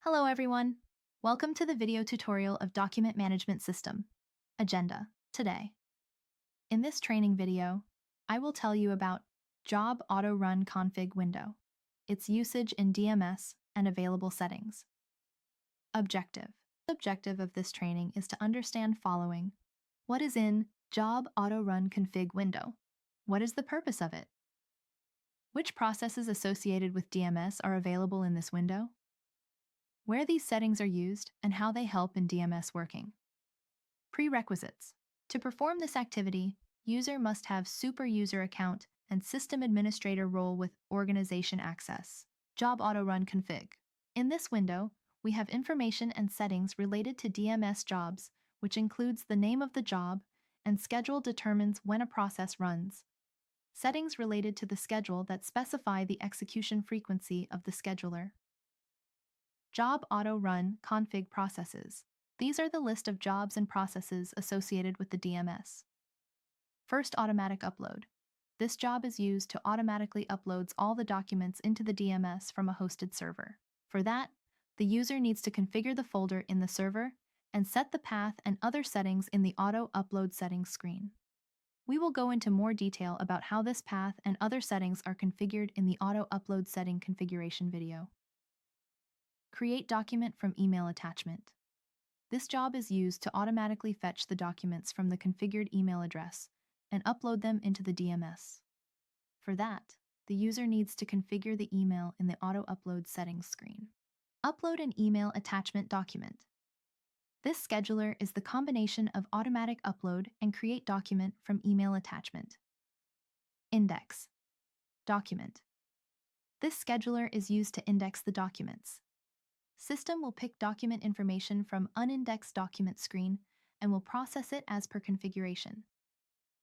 Hello everyone. Welcome to the video tutorial of Document Management System. Agenda. Today. In this training video, I will tell you about Job AutoRun Config window, its usage in DMS, and available settings. Objective. The objective of this training is to understand following. What is in Job AutoRun Config window? What is the purpose of it? Which processes associated with DMS are available in this window? Where these settings are used, and how they help in DMS working. Prerequisites. To perform this activity, user must have super user account and system administrator role with organization access. Job AutoRun Config. In this window, we have information and settings related to DMS jobs, which includes the name of the job, and schedule determines when a process runs. Settings related to the schedule that specify the execution frequency of the scheduler. Job AutoRun Config processes. These are the list of jobs and processes associated with the DMS. First, automatic upload. This job is used to automatically uploads all the documents into the DMS from a hosted server. For that, the user needs to configure the folder in the server and set the path and other settings in the Auto Upload Settings screen. We will go into more detail about how this path and other settings are configured in the Auto Upload Setting configuration video. Create document from email attachment. This job is used to automatically fetch the documents from the configured email address and upload them into the DMS. For that, the user needs to configure the email in the Auto Upload Settings screen. Upload an email attachment document. This scheduler is the combination of automatic upload and create document from email attachment. Index. Document. This scheduler is used to index the documents. System will pick document information from unindexed document screen and will process it as per configuration.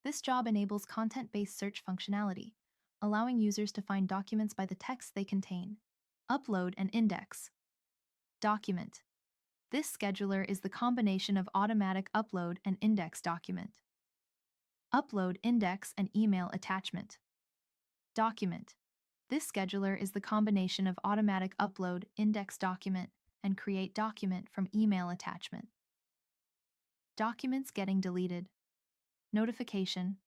This job enables content-based search functionality, allowing users to find documents by the text they contain. Upload and index. Document. This scheduler is the combination of automatic upload and index document. Upload, index, and email attachment. Document. This scheduler is the combination of automatic upload, index document, and create document from email attachment. Documents getting deleted. Notification.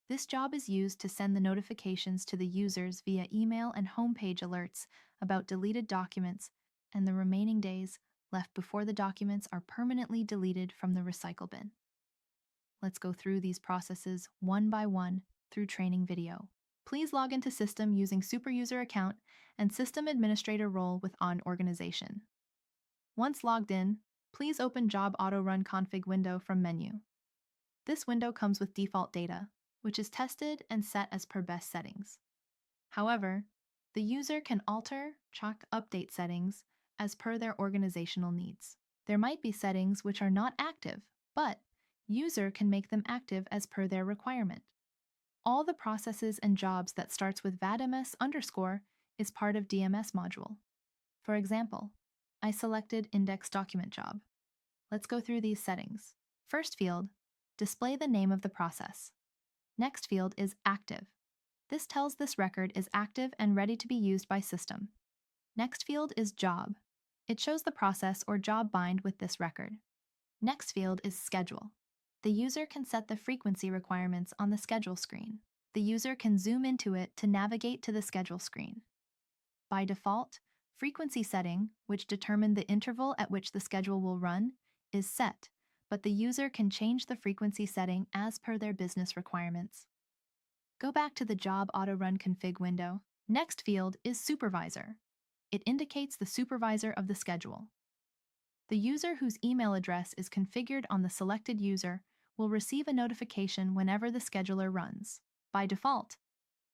This job is used to send the notifications to the users via email and homepage alerts about deleted documents and the remaining days left before the documents are permanently deleted from the recycle bin. Let's go through these processes one by one through training video. Please log into system using super user account and system administrator role with on organization. Once logged in, please open Job AutoRun Config window from menu. This window comes with default data, which is tested and set as per best settings. However, the user can alter, check update settings as per their organizational needs. There might be settings which are not active, but user can make them active as per their requirement. All the processes and jobs that starts with vadms underscore is part of DMS module. For example, I selected index document job. Let's go through these settings. First field, display the name of the process. Next field is active. This tells this record is active and ready to be used by system. Next field is job. It shows the process or job bind with this record. Next field is schedule. The user can set the frequency requirements on the schedule screen. The user can zoom into it to navigate to the schedule screen. By default, frequency setting, which determine the interval at which the schedule will run, is set, but the user can change the frequency setting as per their business requirements. Go back to the Job AutoRun Config window. Next field is supervisor. It indicates the supervisor of the schedule. The user whose email address is configured on the selected user will receive a notification whenever the scheduler runs. By default,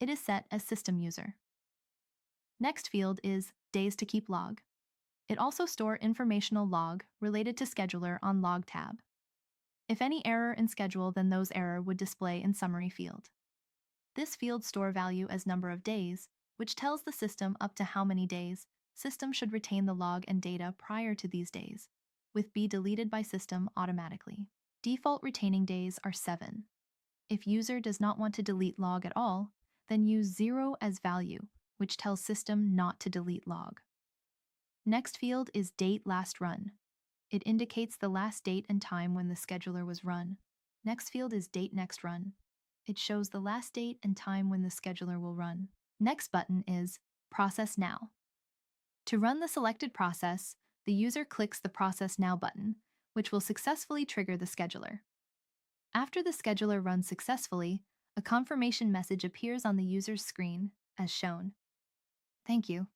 it is set as system user. Next field is days to keep log. It also stores informational log related to scheduler on log tab. If any error in schedule, then those error would display in summary field. This field store value as number of days, which tells the system up to how many days system should retain the log and data prior to these days, with be deleted by system automatically. Default retaining days are 7. If user does not want to delete log at all, then use 0 as value, which tells system not to delete log. Next field is date last run. It indicates the last date and time when the scheduler was run. Next field is date next run. It shows the last date and time when the scheduler will run. Next button is Process Now. To run the selected process, the user clicks the Process Now button, which will successfully trigger the scheduler. After the scheduler runs successfully, a confirmation message appears on the user's screen, as shown. Thank you.